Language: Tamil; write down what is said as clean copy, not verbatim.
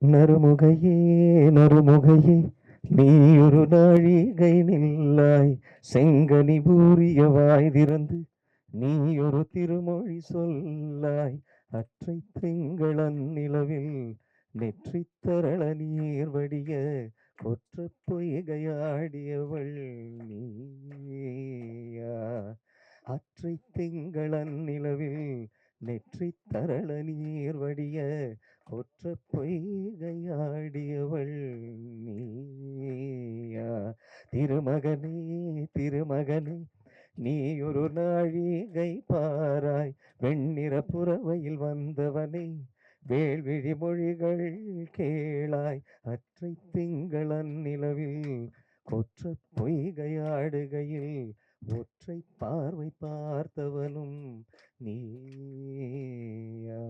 நறுமுகையே நறுமுகையே நீ ஒரு நாழிகை நில்லாய் செங்கனி பூரிய வாய் திறந்து நீ ஒரு திருமொழி சொல்லாய் அற்றை திங்களன் நிலவில் நெற்றித் தரள நீர் வடிய கொற்ற பொய்கையாடியவள் நீயா அற்றை திங்களன் நிலவில் நெற்றித் தரள நீர் வடிய கொற்ற பொய்கையாடியவள் நீயா திருமகனே திருமகனே நீ ஒரு நாழிகை பாராய் வெண்ணிற புறவையில் வந்தவனே வேள்விழி மொழிகள் கேளாய் அற்றை திங்களன் நிலவில் கொற்ற பொய்கையாடுகையில் ஒற்றை பார்வை பார்த்தவனும் நீயா